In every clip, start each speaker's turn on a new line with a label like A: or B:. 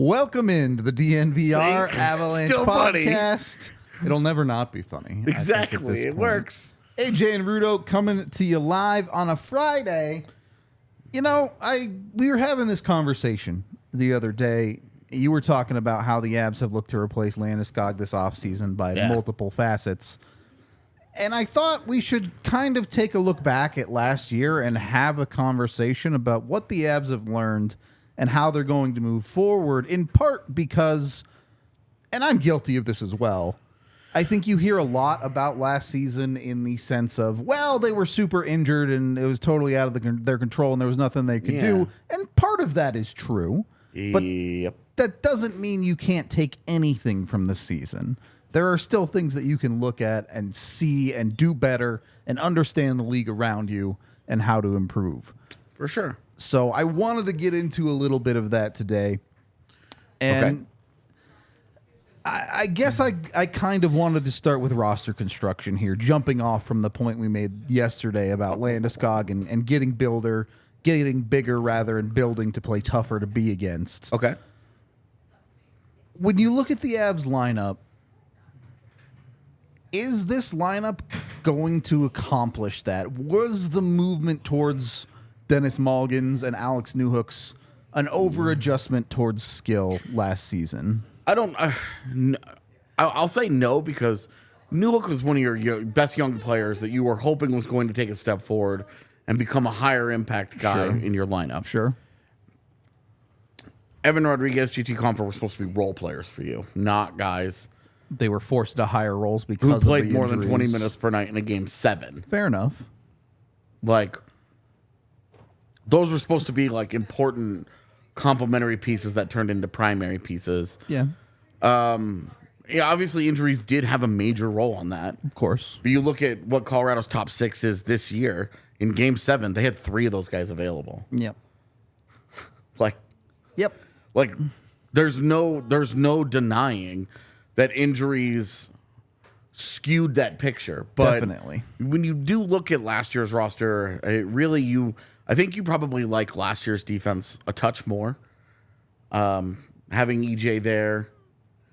A: Welcome into the DNVR Avalanche Podcast. It'll never not be funny.
B: Exactly. It works.
A: AJ and Rudo coming to you live on a Friday. You know, we were having this conversation the other day. You were talking about how the Avs have looked to replace Landeskog this offseason by multiple facets. And I thought we should kind of take a look back at last year and have a conversation about what the Avs have learned and how they're going to move forward, in part because, and I'm guilty of this as well, I think you hear a lot about last season in the sense of, well, they were super injured and it was totally out of their control and there was nothing they could do. And part of that is true. But that doesn't mean you can't take anything from the season. There are still things that you can look at and see and do better and understand the league around you and how to improve.
B: For sure.
A: So I wanted to get into a little bit of that today. And I guess I kind of wanted to start with roster construction here, jumping off from the point we made yesterday about Landeskog and getting bigger rather and building to play tougher to be against.
B: Okay.
A: When you look at the Avs lineup, is this lineup going to accomplish that? Was the movement towards Dennis Malgins and Alex Newhook's an over-adjustment towards skill last season?
B: I'll say no, because Newhook was one of your best young players that you were hoping was going to take a step forward and become a higher impact guy in your lineup.
A: Sure.
B: Evan Rodriguez, GT Comfort were supposed to be role players for you, not guys.
A: They were forced to higher roles because
B: who played
A: of the
B: more
A: injuries.
B: than 20 minutes per night in a game 7.
A: Fair enough.
B: Like, those were supposed to be like important complementary pieces that turned into primary pieces.
A: Yeah.
B: Obviously injuries did have a major role on that.
A: Of course.
B: But you look at what Colorado's top 6 is this year. In game 7, they had 3 of those guys available.
A: Yep.
B: Like there's no denying that injuries skewed that picture. But
A: definitely.
B: When you do look at last year's roster, I think you probably like last year's defense a touch more. Having EJ there.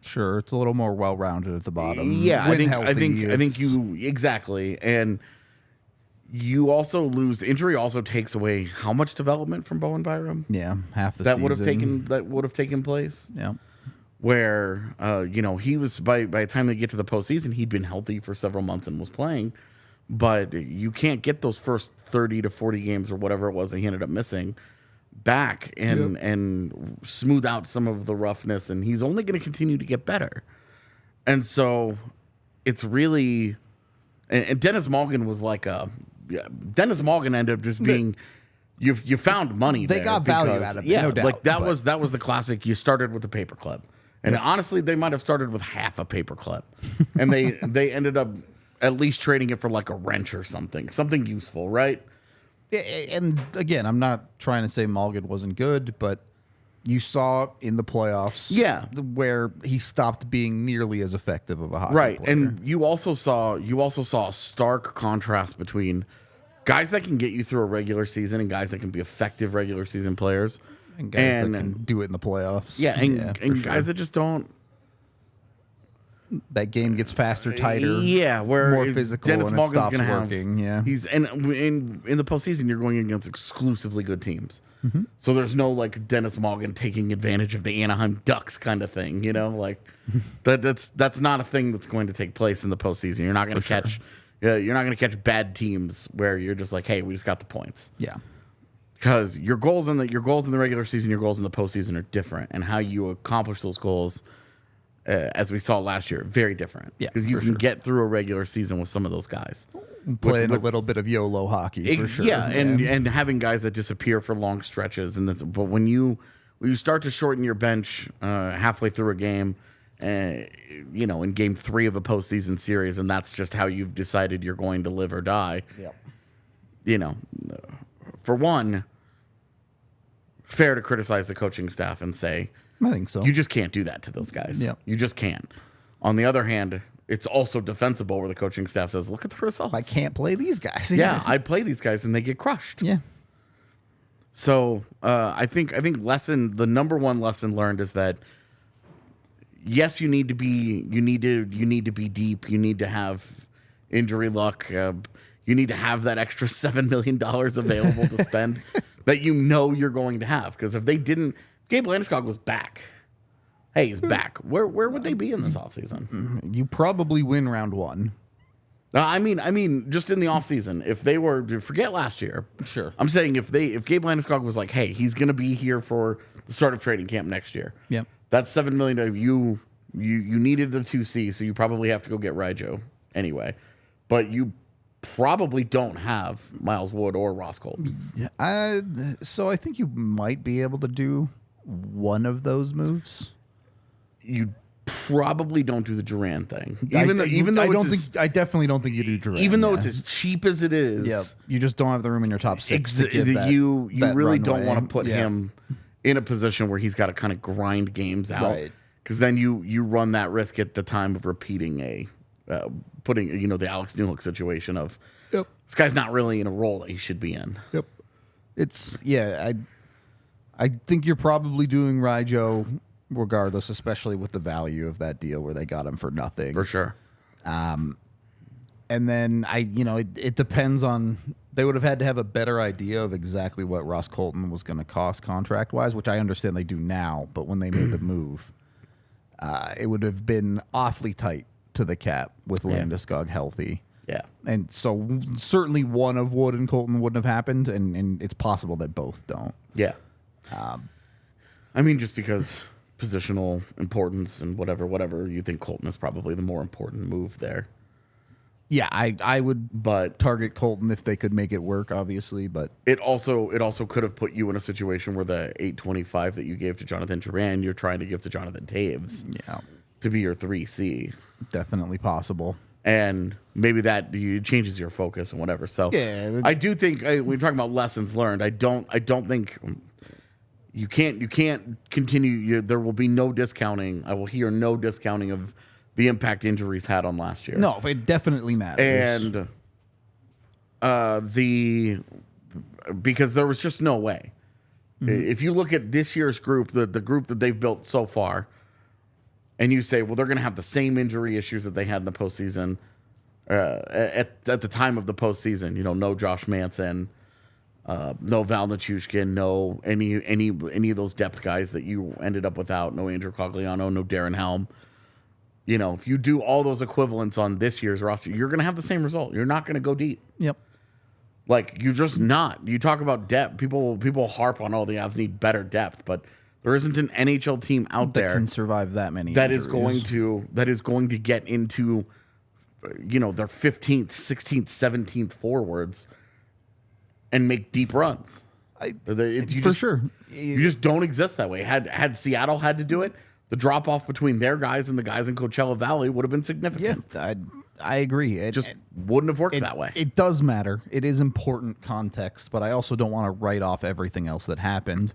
A: Sure, it's a little more well-rounded at the bottom.
B: Yeah, I think you exactly. And you also lose injury also takes away how much development from Bowen Byram?
A: Yeah, half the
B: that
A: season.
B: would have taken place.
A: Yeah.
B: Where he was by the time they get to the postseason, he'd been healthy for several months and was playing. But you can't get those first 30 to 40 games or whatever it was that he ended up missing back and smooth out some of the roughness, and he's only going to continue to get better. And so it's really and Dennis Malgin was like Dennis Malgin ended up just being you found money there.
A: They got value out of it, no doubt.
B: Like that was the classic. You started with a paperclip. And honestly, they might have started with half a paperclip. And they ended up at least trading it for like a wrench or something useful, right?
A: And again, I'm not trying to say Malgin wasn't good, but you saw in the playoffs where he stopped being nearly as effective of a hockey player.
B: And you also saw a stark contrast between guys that can get you through a regular season and guys that can be effective regular season players.
A: And guys that can do it in the playoffs.
B: Yeah, and guys that just don't.
A: That game gets faster, tighter,
B: where
A: more physical,
B: Dennis
A: and it stops working.
B: He's in the postseason. You're going against exclusively good teams, so there's no like Dennis Malgin taking advantage of the Anaheim Ducks kind of thing. That's not a thing that's going to take place in the postseason. You're not going to catch. You're not going to catch bad teams where you're just like, hey, we just got the points.
A: Yeah.
B: Because your goals in the regular season, your goals in the postseason are different, and how you accomplish those goals, as we saw last year, very different. Yeah, because you can get through a regular season with some of those guys,
A: playing a little bit of YOLO hockey for sure.
B: Yeah, and having guys that disappear for long stretches, but when you start to shorten your bench halfway through a game, in game 3 of a postseason series, and that's just how you've decided you're going to live or die.
A: Yep.
B: For one, fair to criticize the coaching staff and say,
A: I think so.
B: You just can't do that to those guys.
A: Yeah.
B: You just can't. On the other hand, it's also defensible where the coaching staff says, look at the results.
A: I can't play these guys.
B: Yeah, I play these guys and they get crushed.
A: Yeah.
B: So I think the number one lesson learned is that yes, you need to be deep. You need to have injury luck. You need to have that extra $7 million available to spend that you're going to have. Because if they didn't, Gabe Landeskog was back. Hey, he's back. Where would they be in this offseason?
A: You probably win round one.
B: I mean, just in the offseason, if they were to forget last year,
A: Sure.
B: I'm saying if Gabe Landeskog was like, hey, he's going to be here for the start of training camp next year.
A: Yep.
B: That's $7 million. You needed the 2C, so you probably have to go get Ryjo anyway. But you probably don't have Miles Wood or Ross Colton.
A: So I think you might be able to do one of those moves.
B: You probably don't do the Duran thing.
A: I definitely don't think you do Duran.
B: Even though it's as cheap as it is.
A: Yeah, you just don't have the room in your top six. To give that,
B: you really don't
A: runway.
B: want to put him in a position where he's got to kind of grind games out.
A: Right.
B: Because then you run that risk at the time of repeating putting the Alex Newhook situation of this guy's not really in a role that he should be in.
A: Yep. I think you're probably doing Ryjo regardless, especially with the value of that deal where they got him for nothing.
B: For sure.
A: And then it depends on, they would have had to have a better idea of exactly what Ross Colton was going to cost contract wise, which I understand they do now, but when they made the move, it would have been awfully tight to the cap with Landeskog healthy.
B: Yeah.
A: And so certainly one of Wood and Colton wouldn't have happened, and it's possible that both don't.
B: Yeah. I mean, just because positional importance and whatever, you think Colton is probably the more important move there.
A: Yeah, I would target Colton if they could make it work, obviously, but
B: it also could have put you in a situation where the $825 that you gave to Jonathan Duran, you're trying to give to Jonathan Taves.
A: Yeah.
B: To be your 3C.
A: Definitely possible.
B: And maybe that changes your focus and whatever. So I do think when we're talking about lessons learned, I don't think you can't continue. There will be no discounting. I will hear no discounting of the impact injuries had on last year.
A: No, it definitely matters.
B: And because there was just no way. Mm-hmm. If you look at this year's group, the group that they've built so far, and you say, well, they're going to have the same injury issues that they had in the postseason at the time of the postseason. No Josh Manson, no Val Nichushkin, no any of those depth guys that you ended up without. No Andrew Cogliano, no Darren Helm. If you do all those equivalents on this year's roster, you're going to have the same result. You're not going to go deep.
A: Yep.
B: Like, you're just not. You talk about depth. People harp on, the Avs need better depth, but there isn't an NHL team out there
A: that can survive that many
B: that
A: injuries.
B: is going to get into their 15th, 16th, 17th forwards and make deep runs.
A: Sure.
B: You just don't exist that way. Had Seattle had to do it, the drop off between their guys and the guys in Coachella Valley would have been significant.
A: Yeah, I agree. It
B: just wouldn't have worked that way.
A: It does matter. It is important context, but I also don't want to write off everything else that happened.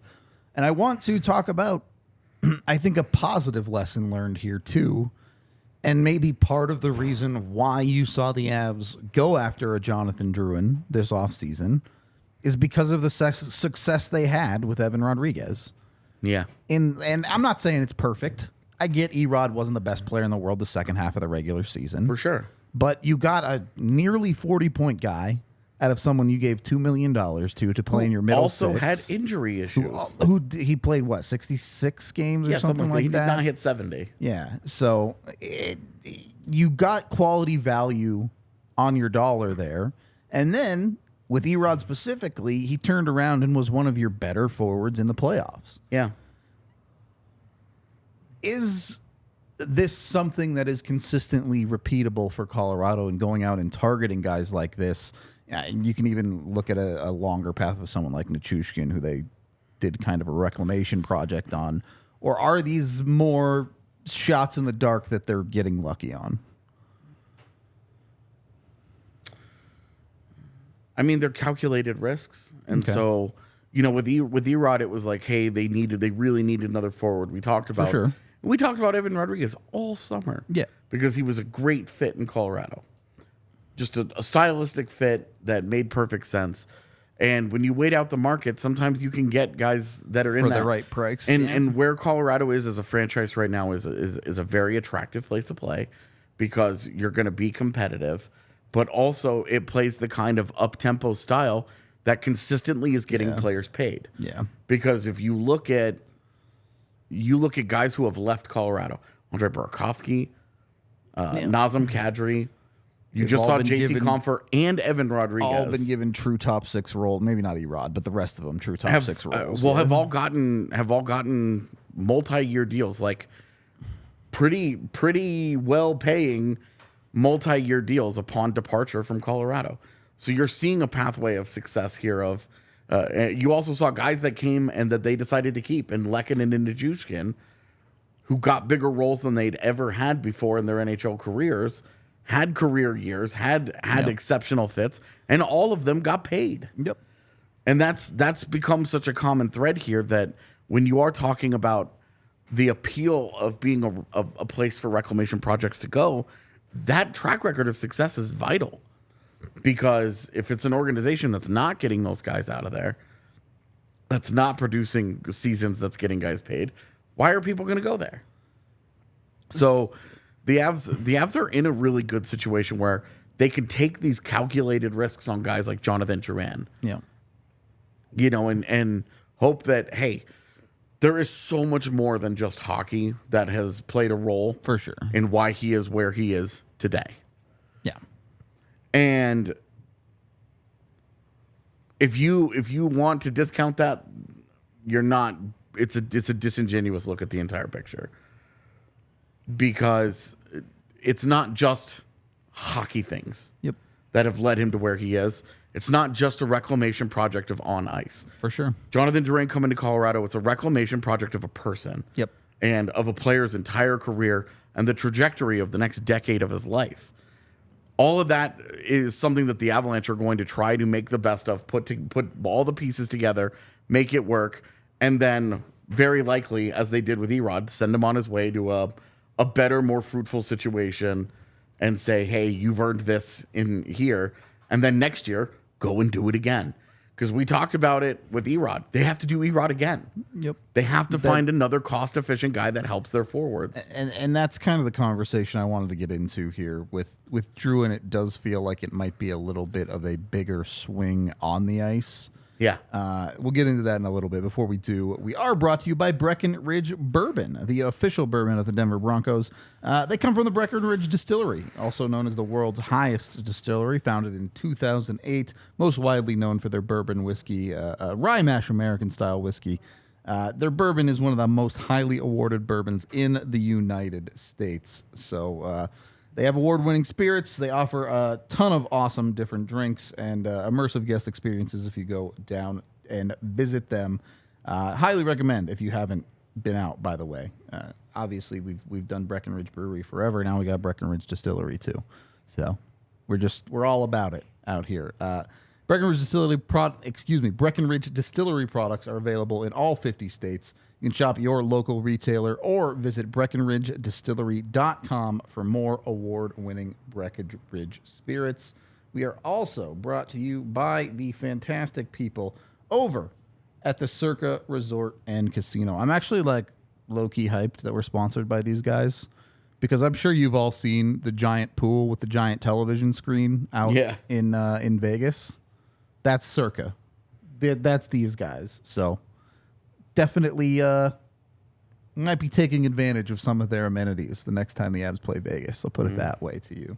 A: And I want to talk about, I think, a positive lesson learned here too, and maybe part of the reason why you saw the Avs go after a Jonathan Drouin this offseason is because of the success they had with Evan Rodriguez.
B: Yeah.
A: And I'm not saying it's perfect. I get Erod wasn't the best player in the world the second half of the regular season.
B: For sure.
A: But you got a nearly 40-point guy out of someone you gave $2 million to play in your middle
B: also
A: six.
B: Had injury issues.
A: He played, 66 games or something like that?
B: He did not hit 70.
A: Yeah. So you got quality value on your dollar there. And then with Erod specifically, he turned around and was one of your better forwards in the playoffs.
B: Yeah.
A: Is this something that is consistently repeatable for Colorado and going out and targeting guys like this? And you can even look at a longer path of someone like Nichushkin, who they did kind of a reclamation project on. Or are these more shots in the dark that they're getting lucky on?
B: I mean, they're calculated risks. And so, with Erod, it was like, hey, they really needed another forward. We talked about Evan Rodriguez all summer.
A: Yeah.
B: Because he was a great fit in Colorado. Just a stylistic fit that made perfect sense. And when you wait out the market, sometimes you can get guys that are in
A: For
B: that
A: the right price.
B: And where Colorado is as a franchise right now is a very attractive place to play because you're going to be competitive, but also it plays the kind of up-tempo style that consistently is getting players paid.
A: Yeah.
B: Because if you look at guys who have left Colorado, Andre Burakovsky, Nazem Kadri, you just saw JT Compher and Evan Rodriguez.
A: All been given true top 6 role. Maybe not Erod, but the rest of them true top 6 roles.
B: Have all gotten multi-year deals, like pretty well paying multi-year deals upon departure from Colorado. So you're seeing a pathway of success here. You also saw guys that came and that they decided to keep, and Lehkonen and Nichushkin, who got bigger roles than they'd ever had before in their NHL careers, had career years, had exceptional fits, and all of them got paid.
A: Yep.
B: And that's become such a common thread here that when you are talking about the appeal of being a place for reclamation projects to go, that track record of success is vital. Because if it's an organization that's not getting those guys out of there, that's not producing seasons that's getting guys paid, why are people going to go there? So the Avs are in a really good situation where they can take these calculated risks on guys like Jonathan Drouin.
A: Yeah.
B: You know, and hope that, hey, there is so much more than just hockey that has played a role
A: For sure.
B: in why he is where he is today.
A: Yeah.
B: And if you want to discount that, you're not. It's a disingenuous look at the entire picture, because it's not just hockey things that have led him to where he is. It's not just a reclamation project of on ice.
A: For sure.
B: Jonathan Drouin coming to Colorado, it's a reclamation project of a person.
A: Yep.
B: And of a player's entire career and the trajectory of the next decade of his life. All of that is something that the Avalanche are going to try to make the best of, put all the pieces together, make it work, and then very likely, as they did with Erod, send him on his way to a better, more fruitful situation and say, hey, you've earned this in here. And then next year, go and do it again. Because we talked about it with Erod. They have to do Erod again.
A: Yep.
B: They have to find another cost-efficient guy that helps their forwards.
A: And that's kind of the conversation I wanted to get into here with Drouin. It does feel like it might be a little bit of a bigger swing on the ice.
B: Yeah.
A: We'll get into that in a little bit. Before we do, we are brought to you by Breckenridge Bourbon, the official bourbon of the Denver Broncos. They come from the Breckenridge Distillery, also known as the world's highest distillery, founded in 2008, most widely known for their bourbon whiskey, rye mash American-style whiskey. Their bourbon is one of the most highly awarded bourbons in the United States. So they have award-winning spirits. They offer a ton of awesome different drinks and immersive guest experiences if you go down and visit them. Highly recommend if you haven't been out, by the way. Obviously, we've done Breckenridge Brewery forever. Now we got Breckenridge Distillery, too. So we're all about it out here. Breckenridge Distillery products are available in all 50 states. You can shop your local retailer or visit BreckenridgeDistillery.com for more award-winning Breckenridge spirits. We are also brought to you by the fantastic people over at the Circa Resort and Casino. I'm actually low-key hyped that we're sponsored by these guys, because I'm sure you've all seen the giant pool with the giant television screen out in Vegas. That's Circa. That's these guys. So definitely might be taking advantage of some of their amenities the next time the Avs play Vegas. I'll put it that way to you.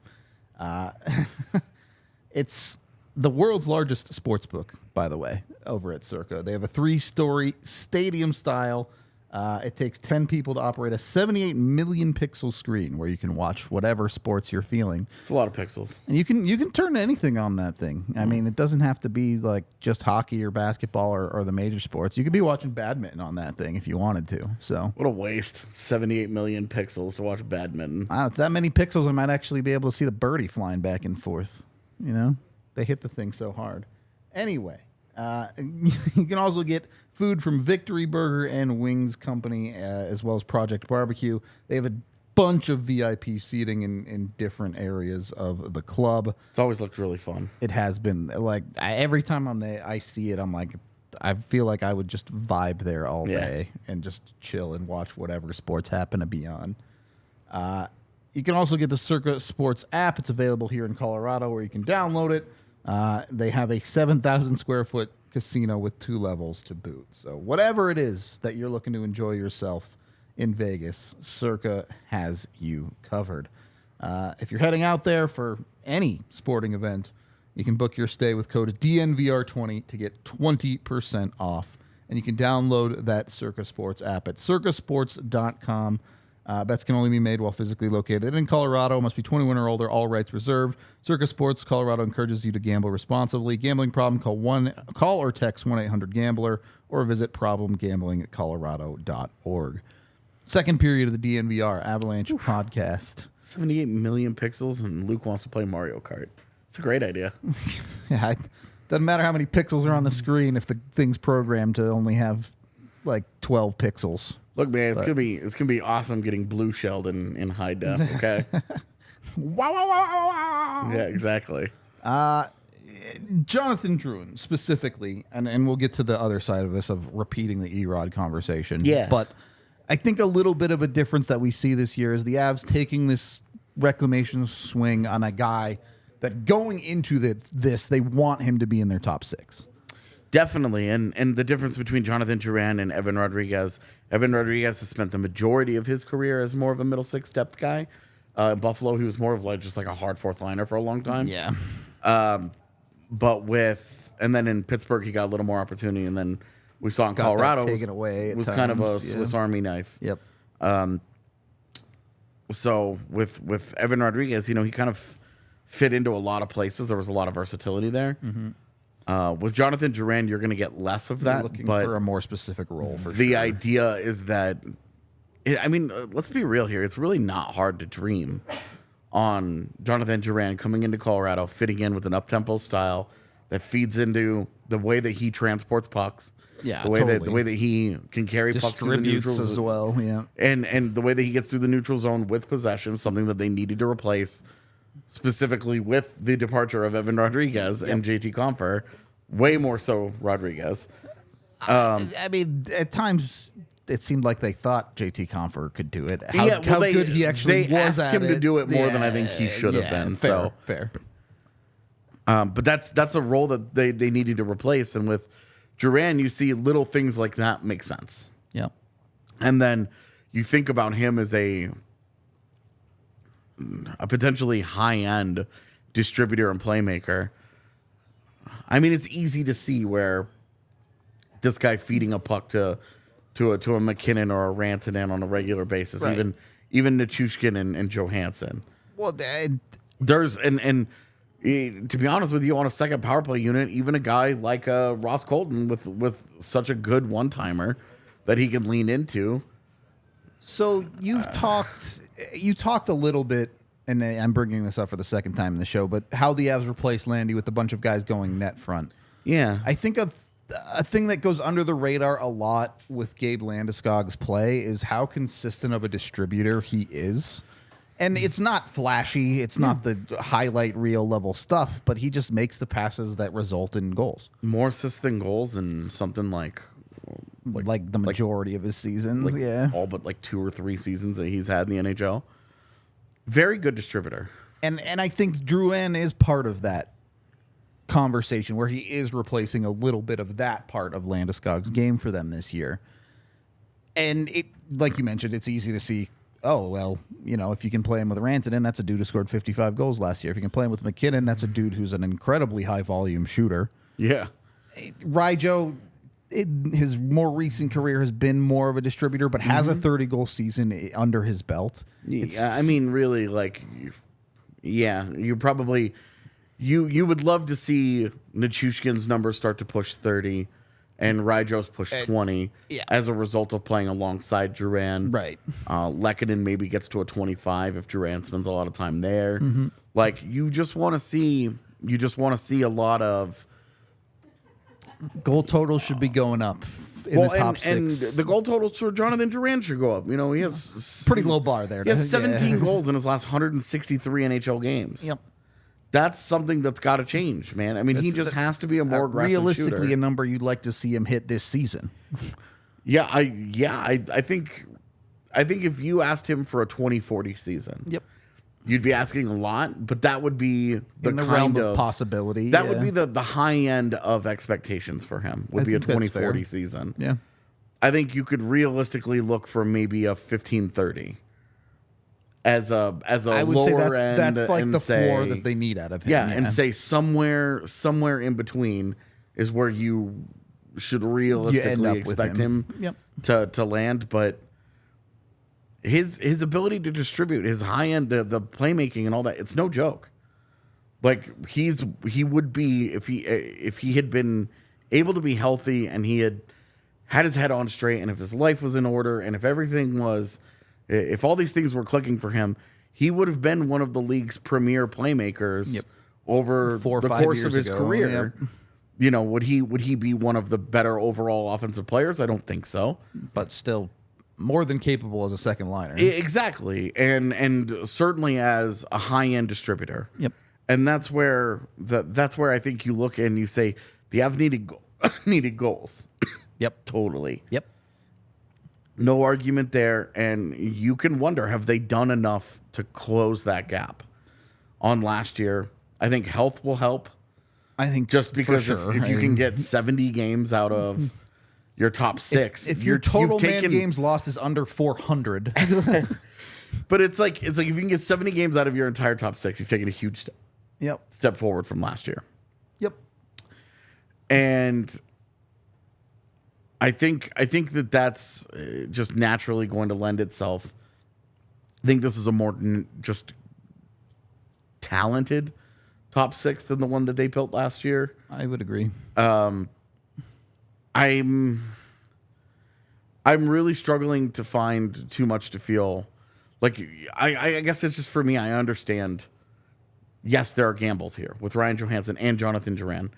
A: It's the world's largest sports book, by the way, over at Circa. They have a 3-story stadium-style. It takes 10 people to operate a 78 million pixel screen where you can watch whatever sports you're feeling.
B: It's a lot of pixels.
A: And you can turn anything on that thing. I mean, it doesn't have to be like just hockey or basketball or the major sports. You could be watching badminton on that thing if you wanted to. So
B: what a waste. 78 million pixels to watch badminton.
A: It's that many pixels, I might actually be able to see the birdie flying back and forth. You know, they hit the thing so hard. Anyway, you can also get food from Victory Burger and Wings Company, as well as Project Barbecue. They have a bunch of VIP seating in different areas of the club.
B: It's always looked really fun.
A: It has been like every time I see it, I'm like, I feel like I would just vibe there all day and just chill and watch whatever sports happen to be on. You can also get the Circa Sports app. It's available here in Colorado, where you can download it. They have a 7,000 square foot casino with 2 levels to boot. So whatever it is that you're looking to enjoy yourself in Vegas, Circa has you covered. If you're heading out there for any sporting event, you can book your stay with code DNVR20 to get 20% off. And you can download that Circa Sports app at circasports.com. Bets can only be made while physically located in Colorado. Must be 21 or older. All rights reserved. Circa Sports Colorado encourages you to gamble responsibly. Gambling problem? Call or text 1-800-GAMBLER or visit problemgambling@colorado.org. Second period of the DNVR Avalanche podcast.
B: 78 million pixels, and Luke wants to play Mario Kart. It's a great idea.
A: Yeah, doesn't matter how many pixels are on the screen if the thing's programmed to only have like 12 pixels.
B: Look, man, it's gonna be awesome getting blue shelled in high def. Okay.
A: Wow.
B: Yeah, exactly.
A: Jonathan Drouin specifically, and we'll get to the other side of this of repeating the Erod conversation.
B: Yeah.
A: But I think a little bit of a difference that we see this year is the Avs taking this reclamation swing on a guy that going into this, they want him to be in their top 6.
B: Definitely, and the difference between Jonathan Drouin and Evan Rodriguez has spent the majority of his career as more of a middle 6 depth guy. In Buffalo, he was more of just like a hard 4th liner for a long time.
A: Yeah.
B: And then in Pittsburgh, he got a little more opportunity, and then we saw in Colorado
A: taken away
B: was
A: at
B: kind of a
A: times,
B: Swiss Army knife.
A: Yep.
B: So with Evan Rodriguez, he kind of fit into a lot of places. There was a lot of versatility there. Mm-hmm. With Jonathan Drouin, you're going to get less of that.
A: Looking
B: but
A: for a more specific role for
B: the
A: sure.
B: idea is that, let's be real here. It's really not hard to dream on Jonathan Drouin coming into Colorado, fitting in with an up-tempo style that feeds into the way that he transports pucks.
A: Yeah,
B: the way that he can carry pucks through the neutral
A: as
B: zone.
A: well. Yeah,
B: and the way that he gets through the neutral zone with possession, something that they needed to replace, specifically with the departure of Evan Rodriguez and JT Compher, way more so Rodriguez.
A: At times it seemed like they thought JT Compher could do it. How
B: they,
A: good he actually
B: they
A: was
B: asked
A: at
B: him to do it more than I think he should have been.
A: Fair.
B: But that's a role that they needed to replace, and with Drouin, you see little things like that make sense.
A: Yep.
B: And then you think about him as a potentially high-end distributor and playmaker. It's easy to see where this guy feeding a puck to a McKinnon or a Rantanen on a regular basis,
A: right.
B: even Nichushkin and Johansen.
A: Well,
B: There's and to be honest with you, on a second power play unit, even a guy like Ross Colton with such a good one-timer that he can lean into.
A: So you talked a little bit, and I'm bringing this up for the second time in the show, but how the Avs replaced Landy with a bunch of guys going net front.
B: Yeah.
A: I think a thing that goes under the radar a lot with Gabe Landeskog's play is how consistent of a distributor he is. And it's not flashy. It's not the highlight reel level stuff, but he just makes the passes that result in goals.
B: More assists than goals in something like
A: the majority of his seasons. Yeah.
B: All but 2 or 3 seasons that he's had in the NHL. Very good distributor.
A: And I think Drouin is part of that conversation where he is replacing a little bit of that part of Landeskog's game for them this year. And it, like you mentioned, it's easy to see, oh, well, if you can play him with Rantanen, that's a dude who scored 55 goals last year. If you can play him with McKinnon, that's a dude who's an incredibly high-volume shooter.
B: Yeah.
A: Ryjo, his more recent career has been more of a distributor, but has a 30-goal season under his belt.
B: Really, you probably... You would love to see Nichushkin's numbers start to push 30 and Ryjo's push 20 as a result of playing alongside Drouin.
A: Right.
B: Lehkonen maybe gets to a 25 if Drouin spends a lot of time there. You just want to see a lot of
A: goal totals should be going up in the top
B: and
A: six.
B: the goal totals for Jonathan Drouin should go up. You know, he has
A: Pretty low bar there.
B: He has 17 goals in his last 163 NHL games.
A: Yep.
B: That's something that's got to change, man. I mean, he just has to be a more aggressive
A: realistically
B: shooter.
A: a number you'd like to see him hit this season.
B: I think if you asked him for a 2040 season,
A: Yep.
B: you'd be asking a lot, but that would be the
A: In the
B: kind
A: realm of possibility.
B: That would be the high end of expectations for him. Would be a
A: think that's
B: 2040
A: fair.
B: season.
A: Yeah.
B: I think you could realistically look for maybe a 1530 as a
A: I would say
B: lower end.
A: that's like
B: and
A: the
B: say,
A: floor that they need out of him.
B: yeah, and say somewhere in between is where you should realistically expect him
A: Yep.
B: to land. But his ability to distribute, his high end, the playmaking and all that, it's no joke. Like he would be if he had been able to be healthy and he had his head on straight, and if his life was in order, and if all these things were clicking for him, he would have been one of the league's premier playmakers over
A: 4 or
B: the
A: 5
B: course
A: years
B: of his
A: ago.
B: career.
A: Yep.
B: You know, would he be one of the better overall offensive players? I don't think so.
A: But still more than capable as a second liner.
B: Exactly. And certainly as a high-end distributor.
A: Yep.
B: And that's where I think you look and you say the Avs needed goals.
A: Yep.
B: Totally.
A: Yep.
B: No argument there. And you can wonder, have they done enough to close that gap on last year? I think health will help.
A: I think
B: Just because
A: for sure.
B: if you can get 70 games out of your top six,
A: if your total man games lost is under 400.
B: But it's like if you can get 70 games out of your entire top six, you've taken a huge step forward from last year.
A: Yep.
B: And I think that's just naturally going to lend itself. I think this is a more just talented top six than the one that they built last year.
A: I would agree.
B: I'm really struggling to find too much to feel like. I guess it's just for me. I understand. Yes, there are gambles here with Ryan Johansen and Jonathan Drouin.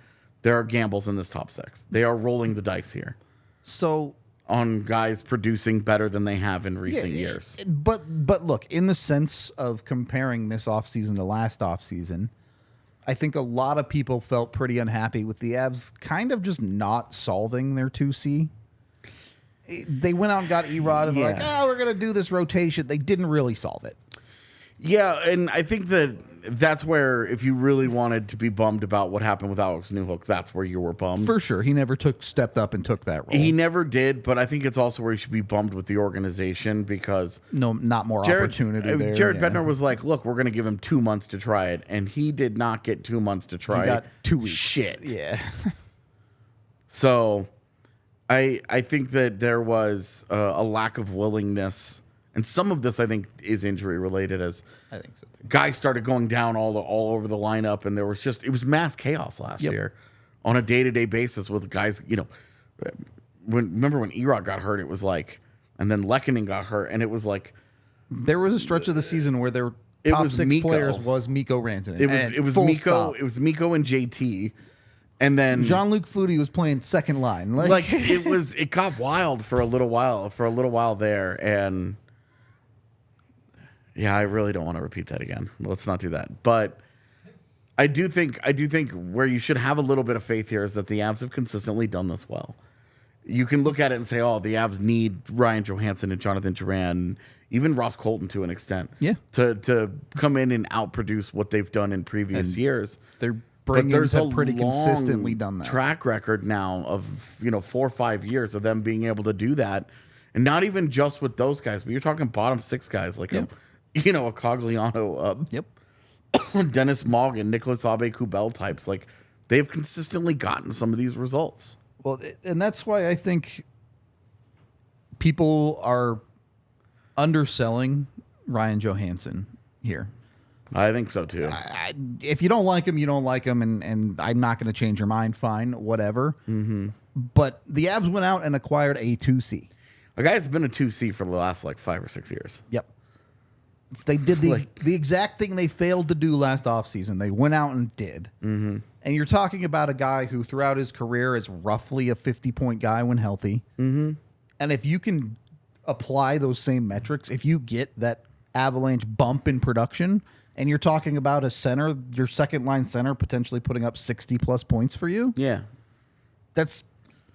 B: There are gambles in this top six. They are rolling the dice here.
A: So
B: on guys producing better than they have in recent years.
A: But look, in the sense of comparing this offseason to last offseason, I think a lot of people felt pretty unhappy with the Avs kind of just not solving their 2C. They went out and got Erod and like, we're going to do this rotation. They didn't really solve it.
B: Yeah, and I think that's where, if you really wanted to be bummed about what happened with Alex Newhook, that's where you were bummed.
A: For sure. He never stepped up and took that role.
B: He never did, but I think it's also where you should be bummed with the organization because...
A: No, not more opportunity there.
B: Jared Bednar was like, look, we're going to give him 2 months to try it, and he did not get 2 months to try it.
A: He got 2 weeks.
B: Shit.
A: Yeah.
B: So I think that there was a lack of willingness. And some of this, I think, is injury related, as
A: I think so too.
B: Guys started going down all over the lineup, and it was mass chaos last year on a day-to-day basis with guys. You know, remember when Erod got hurt? It was like, and then Lehkonen got hurt, and it was like
A: there was a stretch of the season where their top 6 players was Mikko Rantanen.
B: It was Mikko. It was Mikko and JT. And then
A: Jean-Luc Foudy was playing second line.
B: Like it got wild for a little while there, and yeah, I really don't want to repeat that again. Let's not do that. But I do think where you should have a little bit of faith here is that the Avs have consistently done this well. You can look at it and say, oh, the Avs need Ryan Johansen and Jonathan Drouin, even Ross Colton to an extent, to come in and outproduce what they've done in previous years.
A: Their bring-ins have pretty consistently done that.
B: Track record now of 4 or 5 years of them being able to do that, and not even just with those guys, but you're talking bottom 6 guys like a Cogliano, Dennis Morgan, Nicholas Aube-Kubel types. Like they've consistently gotten some of these results.
A: Well, and that's why I think people are underselling Ryan Johansen here.
B: I think so too.
A: If you don't like him, you don't like him, and I'm not going to change your mind. Fine, whatever. Mm-hmm. But the Avs went out and acquired a 2C.
B: A guy that's been a 2C for the last 5 or 6 years.
A: Yep. They did the exact thing they failed to do last offseason. They went out and did. Mm-hmm. And you're talking about a guy who throughout his career is roughly a 50-point guy when healthy. Mm-hmm. And if you can apply those same metrics, if you get that Avalanche bump in production, and you're talking about a center, your second-line center potentially putting up 60-plus points for you.
B: Yeah.
A: That's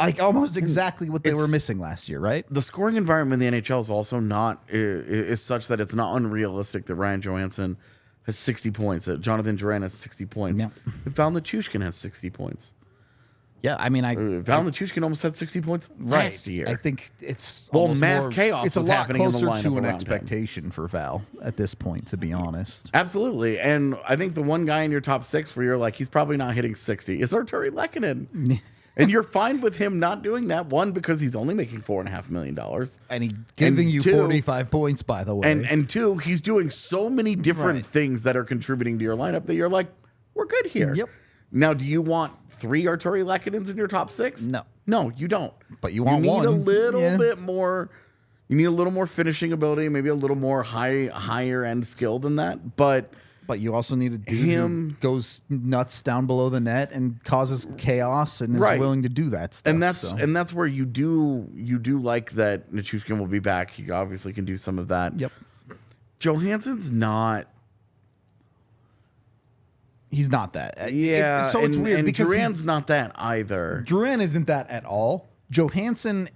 A: like almost exactly what they were missing last year, right?
B: The scoring environment in the NHL is also not is such that it's not unrealistic that Ryan Johansen has 60 points, that Jonathan Drouin has 60 points.
A: Yeah.
B: Val Nichushkin has 60 points.
A: Yeah, I mean,
B: Val Nichushkin almost had 60 points last year.
A: I think it's
B: mass chaos.
A: It's a
B: was
A: lot
B: happening in the
A: closer to
B: lineup
A: an
B: around
A: expectation
B: him.
A: for Val at this point, to be honest.
B: Absolutely, and I think the one guy in your top 6 where you're like, he's probably not hitting 60 is Arturi Lehkonen. And you're fine with him not doing that, one, because he's only making $4.5 million.
A: And he's giving you 45 points, by the way.
B: And two, he's doing so many different things that are contributing to your lineup that you're like, we're good here.
A: Yep.
B: Now, do you want 3 Arturi Lehkonens in your top 6?
A: No.
B: No, you don't.
A: But you want one.
B: You need a little bit more. You need a little more finishing ability, maybe a little more higher end skill than that. But
A: you also need a dude who goes nuts down below the net and causes chaos and is willing to do that stuff.
B: And that's where you do like that Nichushkin will be back. He obviously can do some of that.
A: Yep.
B: Johansen's not.
A: He's not that.
B: Yeah.
A: So it's weird because
B: Drouin's not that either.
A: Drouin isn't that at all. Johansen,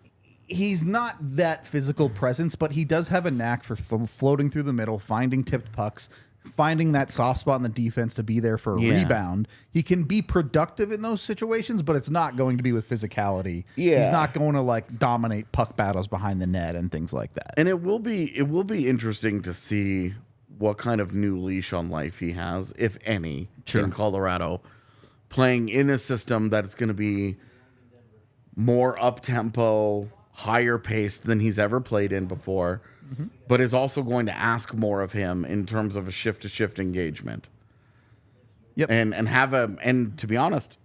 A: he's not that physical presence, but he does have a knack for floating through the middle, finding tipped pucks, finding that soft spot in the defense to be there for a rebound. He can be productive in those situations, but it's not going to be with physicality.
B: Yeah.
A: He's not going to like dominate puck battles behind the net and things like that.
B: And it will be interesting to see what kind of new leash on life he has, if any, in Colorado, playing in a system that's going to be more up-tempo, higher paced than he's ever played in before, but is also going to ask more of him in terms of a shift-to-shift engagement.
A: Yep.
B: And to be honest,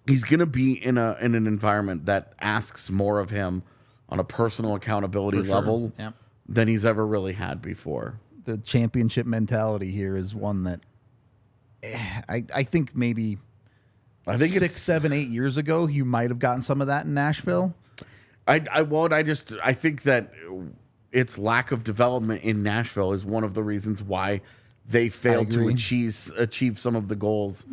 B: he's going to be in an environment that asks more of him on a personal accountability level than he's ever really had before.
A: The championship mentality here is one that I think maybe 6, 7, 8 years ago you might have gotten some of that in Nashville.
B: I think that its lack of development in Nashville is one of the reasons why they failed to achieve some of the goals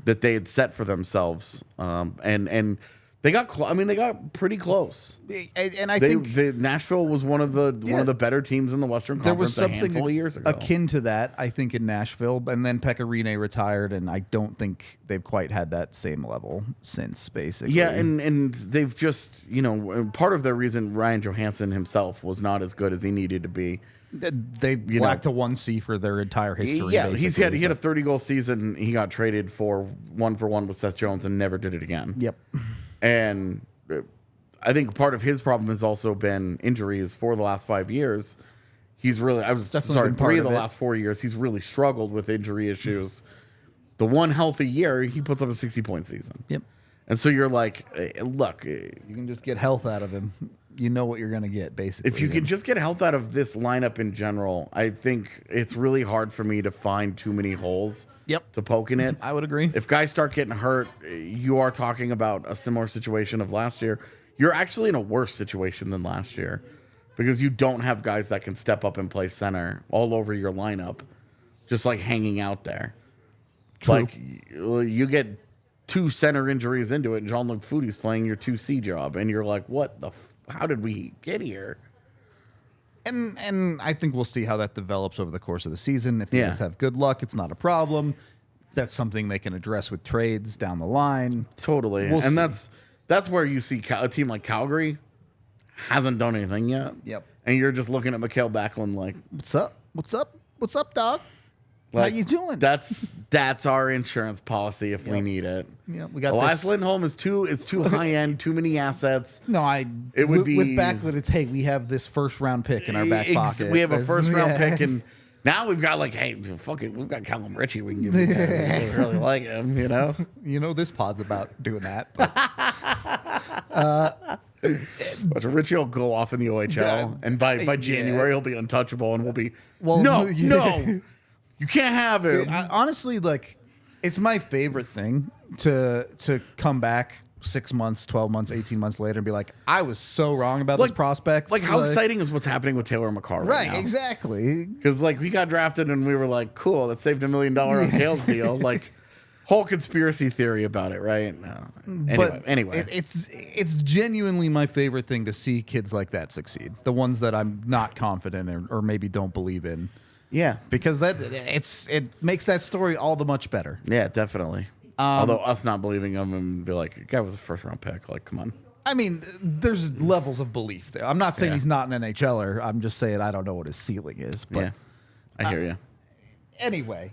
B: that they had set for themselves. And they got they got pretty close.
A: And I think
B: Nashville was one of the better teams in the Western Conference a handful of years ago.
A: Akin to that, I think, in Nashville. And then Pekka Rinne retired, and I don't think they've quite had that same level since, basically.
B: Yeah, and they've just, part of the reason Ryan Johansen himself was not as good as he needed to be.
A: They lacked a 1C for their entire history.
B: Yeah, he had a 30-goal season. He got traded for 1-for-1 with Seth Jones and never did it again.
A: Yep.
B: And I think part of his problem has also been injuries for the last 5 years. He's really, 3 of the last 4 years, he's really struggled with injury issues. The one healthy year, he puts up a 60-point season.
A: Yep.
B: And so you're like, look.
A: You can just get health out of him. You know what you're going to get, basically.
B: If you can just get health out of this lineup in general, I think it's really hard for me to find too many holes to poke in it.
A: I would agree.
B: If guys start getting hurt, you are talking about a similar situation of last year. You're actually in a worse situation than last year because you don't have guys that can step up and play center all over your lineup, just like hanging out there.
A: True.
B: Like you get 2 center injuries into it, and Jean-Luc Foodie's playing your 2C job, and you're like, what the how did we get here?
A: And I think we'll see how that develops over the course of the season. If you guys have good luck, it's not a problem. That's something they can address with trades down the line.
B: Totally. That's where you see a team like Calgary hasn't done anything yet.
A: Yep.
B: And you're just looking at Mikhail Backlund like,
A: what's up? What's up? What's up, dog?
B: Like,
A: how you doing?
B: That's our insurance policy if we need it.
A: Yeah, we got
B: Elias Lindholm is it's too high end, too many assets.
A: No, it would be with Backlund. It's hey, we have this first round pick in our back pocket.
B: We have a first round pick, and now we've got like, hey, fuck it, we've got Callum Ritchie. We can give you guys. We really like him,
A: You know, this pod's about doing that.
B: But Richie will go off in the OHL, and by January he'll be untouchable, and we'll be no, you can't have him.
A: Honestly, like, it's my favorite thing to come back 6 months, 12 months, 18 months later and be like, I was so wrong about this prospect.
B: Like, how exciting is what's happening with Taylor McCarr right now?
A: Exactly.
B: Because, like, we got drafted and we were like, cool, that saved $1 million on Tayl's deal. Like, whole conspiracy theory about it, right? No. Anyway.
A: It's genuinely my favorite thing to see kids like that succeed. The ones that I'm not confident in or maybe don't believe in.
B: Yeah.
A: Because it makes that story all the much better.
B: Yeah, definitely. Although us not believing him and be like, the guy was a first-round pick. Like, come on.
A: I mean, there's levels of belief there. I'm not saying he's not an NHLer. I'm just saying I don't know what his ceiling is. But,
B: yeah, I hear you.
A: Anyway,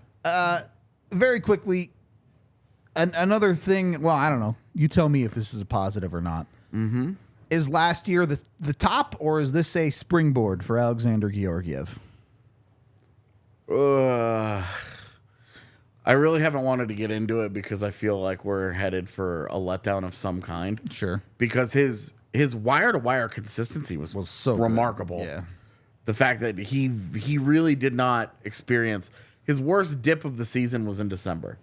A: very quickly, another thing. Well, I don't know. You tell me if this is a positive or not. Mm-hmm. Is last year the top, or is this a springboard for Alexander Georgiev?
B: I really haven't wanted to get into it because I feel like we're headed for a letdown of some kind.
A: Sure.
B: Because his wire-to-wire consistency was so remarkable.
A: Good. Yeah.
B: The fact that he really did not experience his worst dip of the season was in December,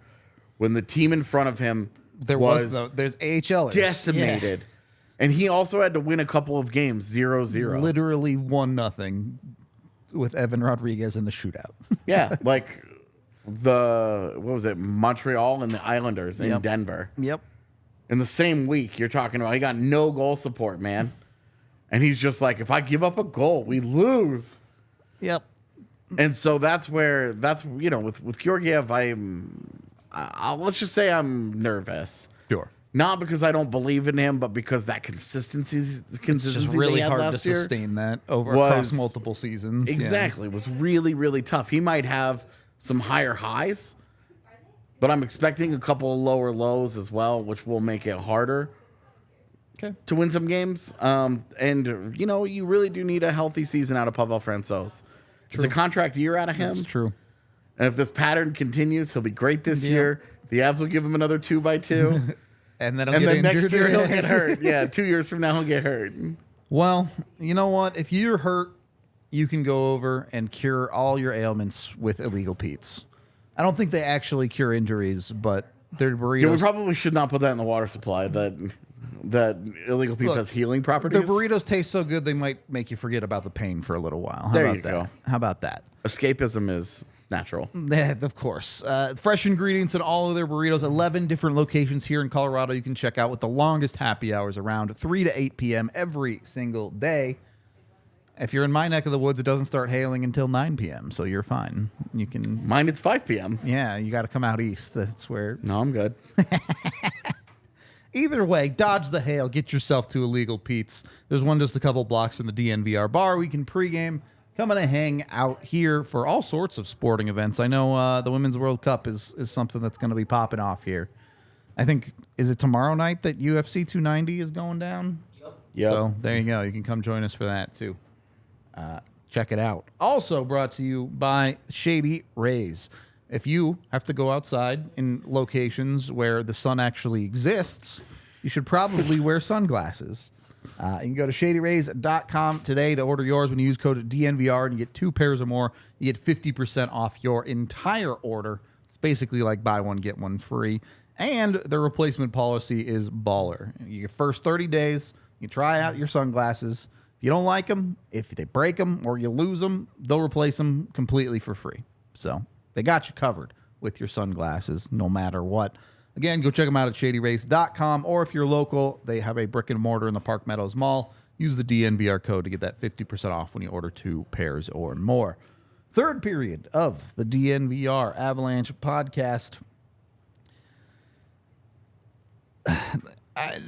B: when the team in front of him
A: there's AHLers
B: decimated, and he also had to win a couple of games 0-0.
A: Literally 1-0 with Evan Rodriguez in the shootout.
B: Yeah, like Montreal and the Islanders in Denver.
A: Yep.
B: In the same week, you're talking about he got no goal support, man. And he's just like, if I give up a goal, we lose.
A: Yep.
B: And so that's with Georgiev, let's just say I'm nervous.
A: Sure.
B: Not because I don't believe in him, but because that consistency
A: it's just really hard to sustain that across multiple seasons.
B: Exactly. It was really, really tough. He might have some higher highs, but I'm expecting a couple of lower lows as well, which will make it harder to win some games. And, you really do need a healthy season out of Pavel Francouz. It's a contract year out of him.
A: That's true.
B: And if this pattern continues, he'll be great this year. The Avs will give him another 2x2.
A: And then
B: next year he'll get hurt. Yeah, 2 years from now he'll get hurt.
A: Well, you know what? If you're hurt, you can go over and cure all your ailments with Illegal Pete's. I don't think they actually cure injuries, but their burritos...
B: Yeah, we probably should not put that in the water supply, that Illegal Pete's has healing properties.
A: Their burritos taste so good, they might make you forget about the pain for a little while.
B: Go.
A: How about that?
B: Escapism is natural.
A: Yeah, of course. Fresh ingredients in all of their burritos. 11 different locations here in Colorado you can check out with the longest happy hours around 3 to 8 p.m. every single day. If you're in my neck of the woods, it doesn't start hailing until 9 p.m., so you're fine. You can...
B: Mine, it's 5 p.m.
A: Yeah, you got to come out east. That's where...
B: No, I'm good.
A: Either way, dodge the hail. Get yourself to Illegal Pete's. There's one just a couple blocks from the DNVR bar. We can pregame. Coming to hang out here for all sorts of sporting events. I know the Women's World Cup is something that's going to be popping off here. I think, is it tomorrow night that UFC 290 is going down?
B: Yep.
A: So there you go. You can come join us for that, too. Check it out. Also brought to you by Shady Rays. If you have to go outside in locations where the sun actually exists, you should probably wear sunglasses. You can go to shadyrays.com today to order yours. When you use code DNVR and you get 2 pairs or more, you get 50% off your entire order. It's basically like buy one, get one free. And their replacement policy is baller. Your first 30 days, you try out your sunglasses. If you don't like them, if they break them or you lose them, they'll replace them completely for free. So they got you covered with your sunglasses no matter what. Again, go check them out at shadyrays.com, or if you're local, they have a brick and mortar in the Park Meadows Mall. Use the DNVR code to get that 50% off when you order 2 pairs or more. Third period of the DNVR Avalanche Podcast.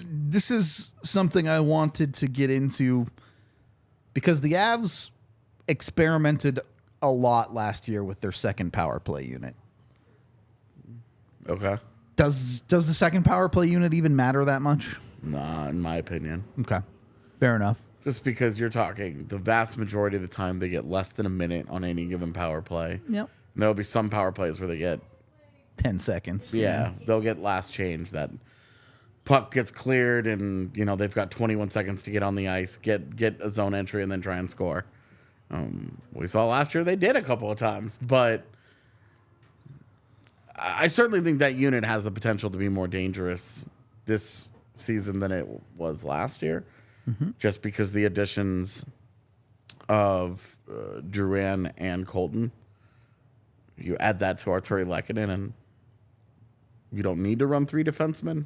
A: This is something I wanted to get into because the Avs experimented a lot last year with their second power play unit.
B: Okay.
A: Does the second power play unit even matter that much?
B: Nah, in my opinion.
A: Okay. Fair enough.
B: Just because you're talking the vast majority of the time they get less than a minute on any given power play.
A: Yep.
B: And there'll be some power plays where they get
A: 10 seconds.
B: Yeah, they'll get last change that puck gets cleared and, they've got 21 seconds to get on the ice, get a zone entry, and then try and score. We saw last year they did a couple of times, but I certainly think that unit has the potential to be more dangerous this season than it was last year, just because the additions of Drouin and Colton, you add that to Artturi Lehkonen, and you don't need to run 3 defensemen.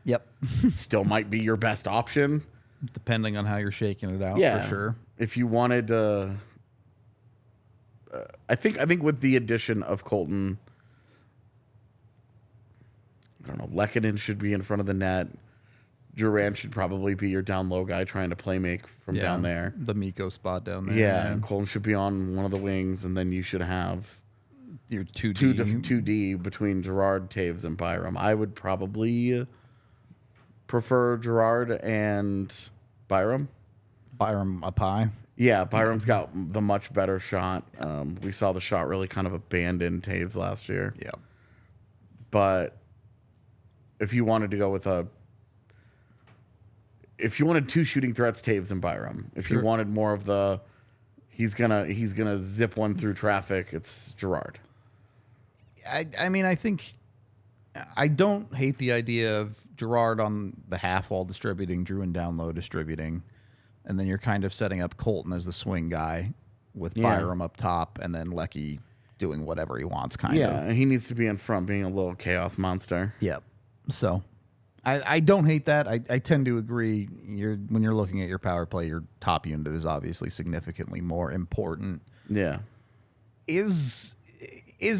A: Yep.
B: Still might be your best option.
A: Depending on how you're shaking it out,
B: Yeah,
A: for sure.
B: If you wanted to... I think with the addition of Colton, I don't know, Lehkonen should be in front of the net. Drouin should probably be your down low guy trying to play make from down there.
A: The Miko spot down there.
B: Yeah, and Colton should be on one of the wings, and then you should have
A: your 2D.
B: 2D between Gerard, Taves, and Byram. I would probably prefer Gerard and Byram.
A: Byram up high.
B: Yeah, Byram's got the much better shot. We saw the shot really kind of abandon Taves last year.
A: Yeah.
B: But if you wanted to go with if you wanted 2 shooting threats, Taves and Byram. If you wanted more of the he's gonna zip one through traffic, it's Gerard.
A: I mean, I think I don't hate the idea of Gerard on the half wall distributing, Drouin down low distributing, and then you're kind of setting up Colton as the swing guy with Byram up top, and then Lecky doing whatever he wants, kind of.
B: Yeah, and he needs to be in front, being a little chaos monster.
A: Yep. So I don't hate that. I tend to agree. When you're looking at your power play, your top unit is obviously significantly more important.
B: Yeah.
A: Is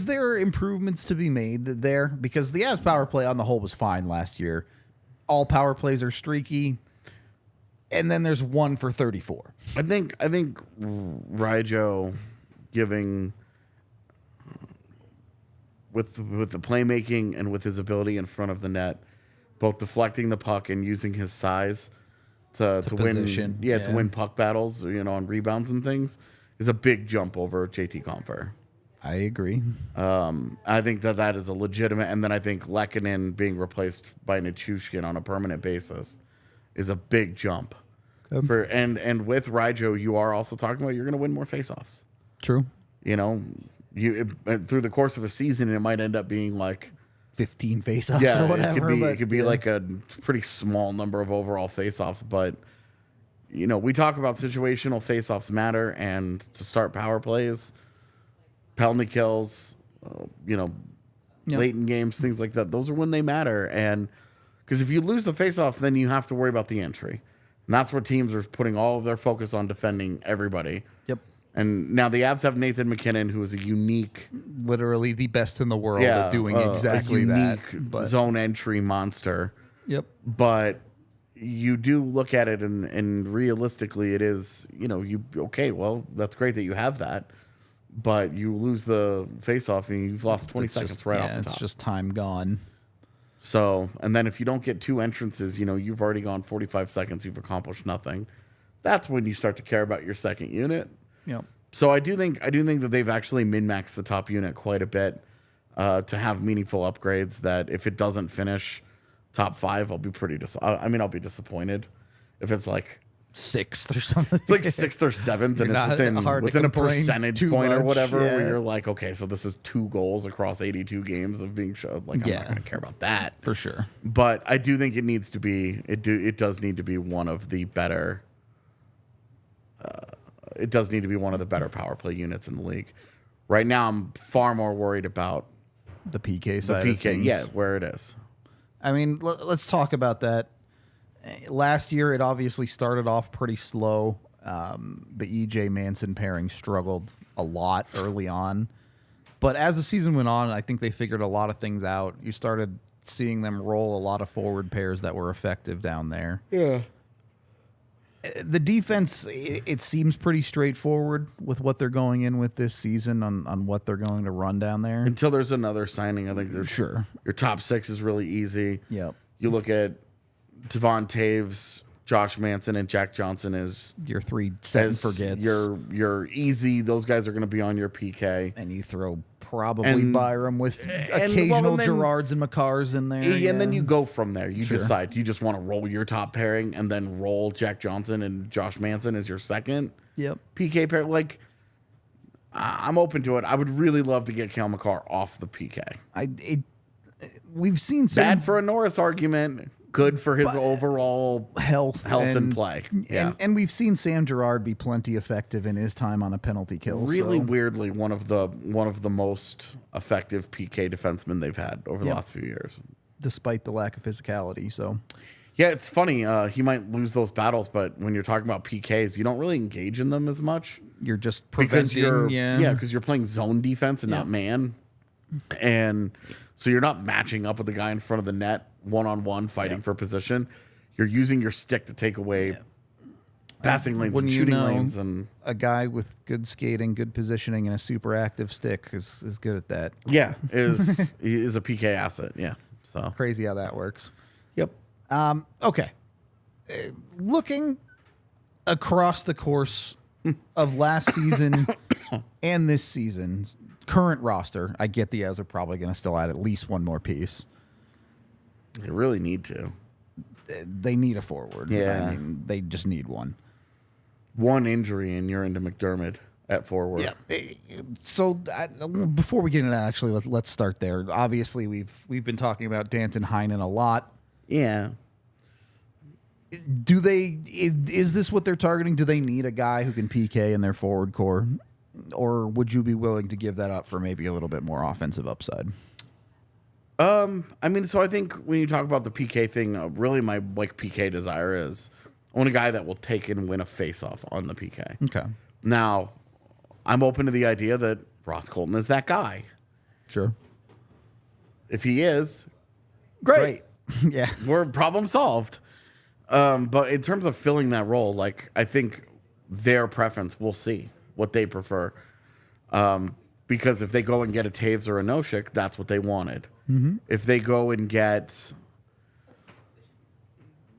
A: there improvements to be made there? Because the Avs power play on the whole was fine last year. All power plays are streaky, and then there's 1 for 34.
B: I think Ryjo giving with the playmaking and with his ability in front of the net, both deflecting the puck and using his size to
A: position.
B: win, to win puck battles, on rebounds and things, is a big jump over JT Compher.
A: I agree.
B: I think that is a legitimate, and then I think Lehkonen being replaced by Nichushkin on a permanent basis is a big jump. And with Ryjo, you are also talking about you're going to win more faceoffs.
A: True.
B: Through the course of a season, it might end up being like
A: 15 faceoffs or whatever.
B: It could be like a pretty small number of overall faceoffs, but we talk about situational faceoffs matter, and to start power plays, penalty kills, late in games, things like that. Those are when they matter, and because if you lose the faceoff, then you have to worry about the entry, and that's where teams are putting all of their focus on defending everybody.
A: Yep.
B: And now the Avs have Nathan McKinnon, who is a unique,
A: literally the best in the world at doing exactly that.
B: But zone entry monster.
A: Yep.
B: But you do look at it, and realistically, it is, well, that's great that you have that, but you lose the face-off and you've lost 20 seconds off the top.
A: It's just time gone.
B: So, and then if you don't get 2 entrances, you've already gone 45 seconds, you've accomplished nothing. That's when you start to care about your second unit.
A: Yep.
B: So I do think that they've actually min-maxed the top unit quite a bit to have meaningful upgrades that if it doesn't finish top 5, I'll be I'll be disappointed if it's like
A: 6th or something.
B: It's like 6th or 7th, and it's within a percentage point or whatever, where you're like, okay, so this is 2 goals across 82 games of being showed. Like, I'm not going to care about that
A: for sure.
B: But I do think it needs to be. It does need to be one of the better. It does need to be one of the better power play units in the league. Right now, I'm far more worried about
A: the PK side. The PK,
B: where it is.
A: I mean, let's talk about that. Last year, it obviously started off pretty slow. The EJ Manson pairing struggled a lot early on. But as the season went on, I think they figured a lot of things out. You started seeing them roll a lot of forward pairs that were effective down there.
B: Yeah.
A: The defense, it seems pretty straightforward with what they're going in with this season on what they're going to run down there.
B: Until there's another signing, I think
A: sure.
B: Your top 6 is really easy.
A: Yep.
B: You look at Devon Taves, Josh Manson, and Jack Johnson as
A: your 3 set and forgets.
B: Your easy. Those guys are going to be on your PK,
A: and you throw Probably Byram with occasional Gerards and Makars in there.
B: Yeah, and then you go from there. You decide, do you just want to roll your top pairing and then roll Jack Johnson and Josh Manson as your second PK pair? Like, I'm open to it. I would really love to get Cale Makar off the PK.
A: We've seen some
B: bad for a Norris argument, good for his overall
A: health
B: and play.
A: And we've seen Sam Girard be plenty effective in his time on a penalty kill.
B: Really weirdly, one of the most effective PK defensemen they've had over the last few years,
A: despite the lack of physicality. So.
B: Yeah, it's funny. He might lose those battles, but when you're talking about PKs, you don't really engage in them as much.
A: You're just preventing.
B: Because you're playing zone defense and not man, and so you're not matching up with the guy in front of the net one-on-one fighting for position. You're using your stick to take away passing lanes and shooting lanes. And
A: a guy with good skating, good positioning, and a super active stick is good at that.
B: Yeah, is a PK asset. Yeah, so
A: crazy how that works.
B: Yep.
A: Okay. Looking across the course of last season and this season's current roster, I get the Avs are probably going to still add at least one more piece.
B: They really need to.
A: They need a forward.
B: Yeah.
A: I mean, they just need one.
B: One injury and you're into McDermott at forward.
A: Yeah. So before we get into that, actually, let's start there. Obviously, we've been talking about Danton Heinen a lot.
B: Yeah.
A: Is this what they're targeting? Do they need a guy who can PK in their forward core? Or would you be willing to give that up for maybe a little bit more offensive upside?
B: I mean, so I think when you talk about the PK thing, really my PK desire is I want a guy that will take and win a face-off on the PK.
A: Okay.
B: Now, I'm open to the idea that Ross Colton is that guy.
A: Sure.
B: If he is, great.
A: Yeah.
B: We're problem solved. But in terms of filling that role, I think their preference, we'll see what they prefer. Because if they go and get a Taves or a Noshik, that's what they wanted. Mm-hmm. If they go and get,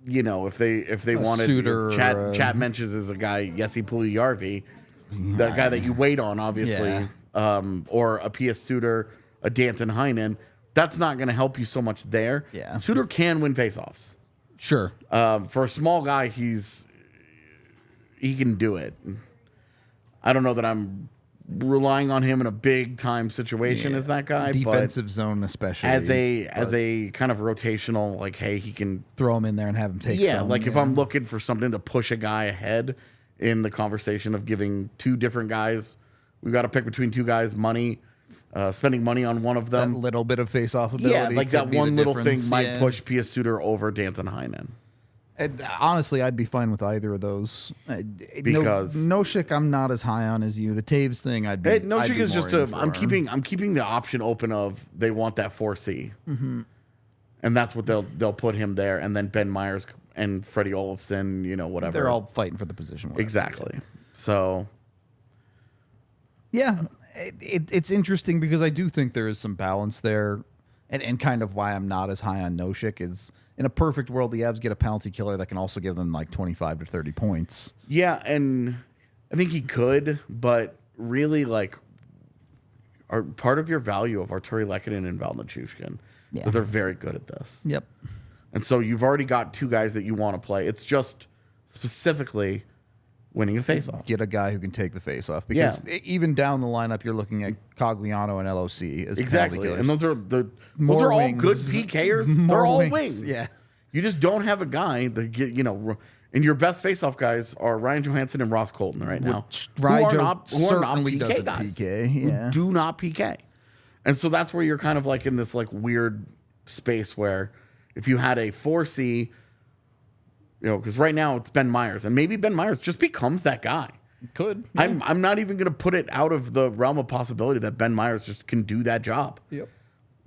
B: if they wanted
A: Suter,
B: Chat mentions as a guy, Jesse Puljujärvi, that guy that you wait on, obviously, or a P.S. Suter, a Danton Heinen, that's not going to help you so much there.
A: Yeah.
B: Suter can win faceoffs.
A: Sure.
B: For a small guy, he can do it. I don't know that I'm relying on him in a big time situation as that guy,
A: defensive
B: but
A: zone especially
B: as a kind of rotational, hey, he can
A: throw him in there and have him take.
B: If I'm looking for something to push a guy ahead in the conversation of giving two different guys, we've got to pick between two guys, spending money on one of them,
A: that little bit of face-off ability.
B: Yeah, that one little thing might push P.S. Suter over Danton Heinen.
A: Honestly, I'd be fine with either of those.
B: Because
A: Noshik, I'm not as high on as you. The Taves thing,
B: Noshik is just I'm keeping the option open of they want that 4C, and that's what they'll put him there, and then Ben Myers and Freddie Olofsson, whatever.
A: They're all fighting for the position. Whatever.
B: Exactly. So,
A: yeah, it's interesting because I do think there is some balance there, and kind of why I'm not as high on Noshik is. In a perfect world, the Avs get a penalty killer that can also give them 25 to 30 points.
B: Yeah, and I think he could, but really, are part of your value of Arturi Lehkonen and Val Nichushkin. Yeah. They're very good at this.
A: Yep.
B: And so you've already got two guys that you want to play. It's just specifically winning a faceoff.
A: Get a guy who can take the faceoff. Because even down the lineup, you're looking at Cogliano and LOC as
B: exactly. And those are all good PKers. They're all wings.
A: Yeah.
B: You just don't have a guy that get, and your best faceoff guys are Ryan Johansen and Ross Colton right now.
A: Who are not PK guys.
B: Who do not PK. And so that's where you're kind of in this weird space where if you had a 4C, because right now it's Ben Myers, and maybe Ben Myers just becomes that guy.
A: Could. Yeah.
B: I'm not even going to put it out of the realm of possibility that Ben Myers just can do that job.
A: Yep.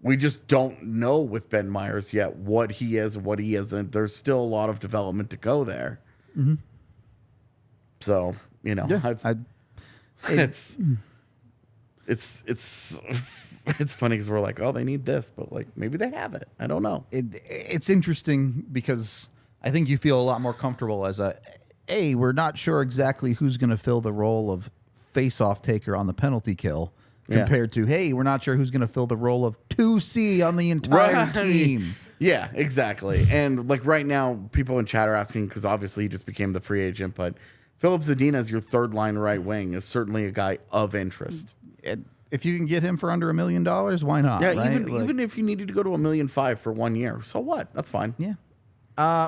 B: We just don't know with Ben Myers yet what he is, what he isn't. There's still a lot of development to go there. Mm-hmm. So, it's funny because we're oh, they need this, but maybe they have it. I don't know.
A: It's interesting because I think you feel a lot more comfortable as we're not sure exactly who's going to fill the role of face-off taker on the penalty kill. compared to, hey, we're not sure who's going to fill the role of 2C on the entire team.
B: Yeah, exactly. And like right now, people in chat are asking, because obviously he just became the free agent, but Philip Zadina as your third line right wing is certainly a guy of interest.
A: If you can get him for under $1 million, why not?
B: Yeah,
A: right?
B: even if you needed to go to $1.5 million for 1 year, so what? That's fine.
A: Yeah.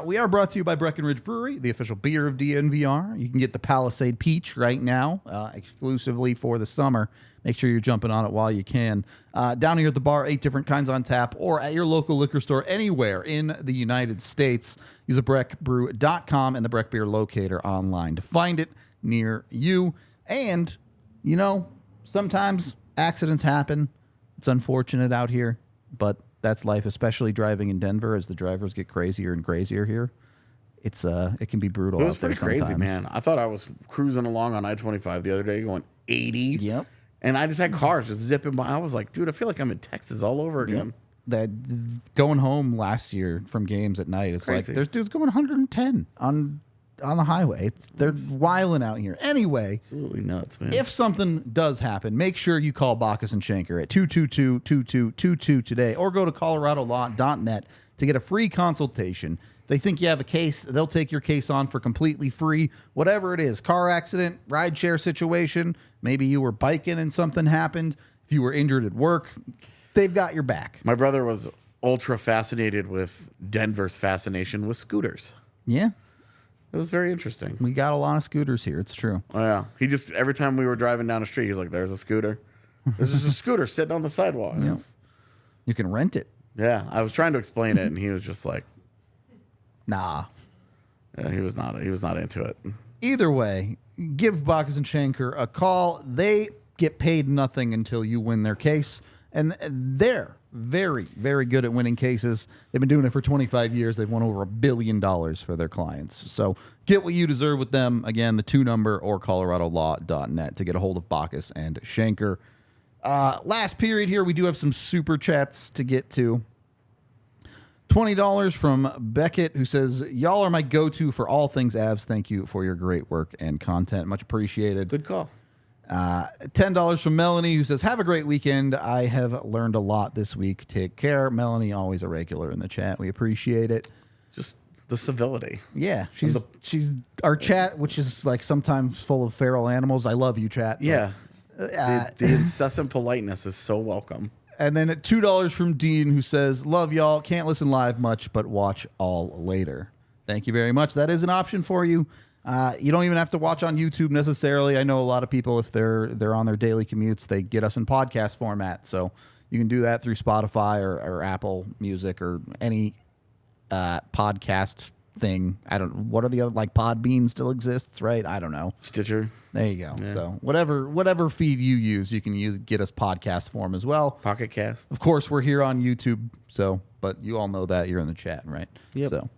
A: We are brought to you by Breckenridge Brewery, the official beer of DNVR. You can get the Palisade Peach right now, exclusively for the summer. Make sure you're jumping on it while you can. Down here at the bar, 8 different kinds on tap, or at your local liquor store anywhere in the United States. Use the breckbrew.com and the Breck Beer Locator online to find it near you. And, sometimes accidents happen. It's unfortunate out here, but that's life, especially driving in Denver as the drivers get crazier and crazier here. It can be brutal.
B: It was
A: out there
B: pretty crazy,
A: sometimes.
B: man. I thought I was cruising along on I-25 the other day going 80.
A: Yep.
B: And I just had cars just zipping by. I was like, dude, I feel like I'm in Texas all over again.
A: That going home last year from games at night, it's
B: crazy.
A: like there's dudes going 110 on the highway. They're wilding out here. Anyway,
B: Absolutely nuts, man.
A: if something does happen, make sure you call Bacchus and Schenker at 222-2222 today, or go to coloradolaw.net to get a free consultation. They think you have a case, they'll take your case on for completely free. Whatever it is, car accident, rideshare situation, maybe you were biking and something happened, if you were injured at work, they've got your back.
B: My brother was ultra fascinated with Denver's fascination with scooters.
A: Yeah.
B: It was very interesting.
A: We got a lot of scooters here. It's true.
B: Oh, yeah. He just, every time we were driving down the street, he's like, there's a scooter. There's just a scooter sitting on the sidewalk.
A: Yep. You can rent it.
B: Yeah. I was trying to explain it, and he was just like,
A: nah.
B: Yeah, he was not into it.
A: Either way, give Bacchus and Schenker a call. They get paid nothing until you win their case. And they're very, very good at winning cases. They've been doing it for 25 years. They've won over $1 billion for their clients. So get what you deserve with them. Again, the 2 number or coloradolaw.net to get a hold of Bacchus and Schenker. Last period here, we do have some super chats to get to. $20 from Beckett, who says, y'all are my go-to for all things Avs. Thank you for your great work and content. Much appreciated.
B: Good call.
A: $10 from Melanie, who says, have a great weekend. I have learned a lot this week. Take care. Melanie, always a regular in the chat. We appreciate it.
B: Just the civility.
A: Yeah, she's our chat, which is like sometimes full of feral animals. I love you, chat.
B: Yeah. The incessant politeness is so welcome.
A: And then at $2 from Dean, who says, love y'all. Can't listen live much, but watch all later. Thank you very much. That is an option for you. You don't even have to watch on YouTube necessarily. I know a lot of people, if they're on their daily commutes, they get us in podcast format. So you can do that through Spotify or Apple Music or any podcast thing. I don't. What are the other, like Podbean still exists, right? I don't know.
B: Stitcher.
A: There you go.
B: Yeah.
A: So whatever feed you use, you can get us podcast form as well.
B: Pocket Cast.
A: Of course, we're here on YouTube. So, but you all know that you're in the chat, right?
B: Yep.
A: So,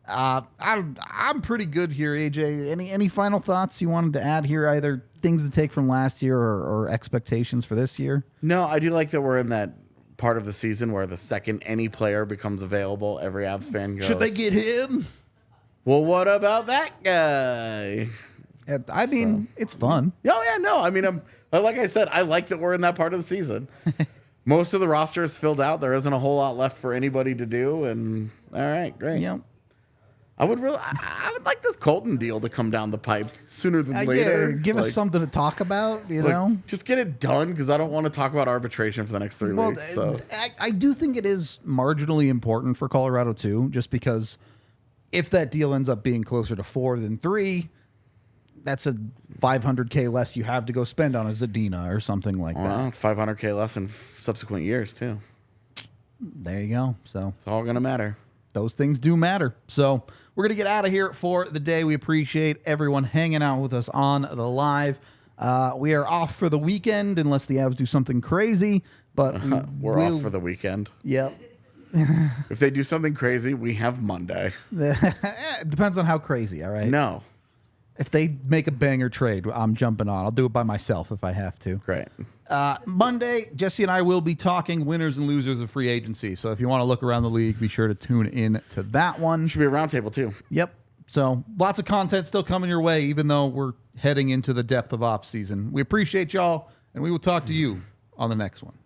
A: I'm pretty good here, AJ. Any final thoughts you wanted to add here? Either things to take from last year or expectations for this year?
B: No, I do like that we're in that part of the season where the second any player becomes available, every Avs fan goes,
A: Should they get him?
B: Well, what about that guy?
A: I mean, it's fun.
B: Oh, yeah, no. I mean, like I said, I like that we're in that part of the season. Most of the roster is filled out. There isn't a whole lot left for anybody to do. And all right, great.
A: Yep.
B: I would like this Colton deal to come down the pipe sooner than later.
A: Yeah, give us something to talk about, you know?
B: Just get it done, because I don't want to talk about arbitration for the next 3 weeks. So
A: I do think it is marginally important for Colorado, too, just because if that deal ends up being closer to 4 than 3, that's a $500K less you have to go spend on a Zadina or something like that.
B: It's $500K less in subsequent years, too.
A: There you go. So
B: It's all going to matter.
A: those things do matter. So we're going to get out of here for the day. We appreciate everyone hanging out with us on the live. We are off for the weekend unless the Avs do something crazy. But
B: We're off for the weekend.
A: Yep.
B: If they do something crazy, we have Monday.
A: It depends on how crazy, all right?
B: No.
A: If they make a banger trade, I'm jumping on. I'll do it by myself if I have to.
B: Great.
A: Monday, Jesse and I will be talking winners and losers of free agency. So if you want to look around the league, be sure to tune in to that one.
B: Should be a roundtable, too.
A: Yep. So lots of content still coming your way, even though we're heading into the depth of ops season. We appreciate y'all, and we will talk to you on the next one.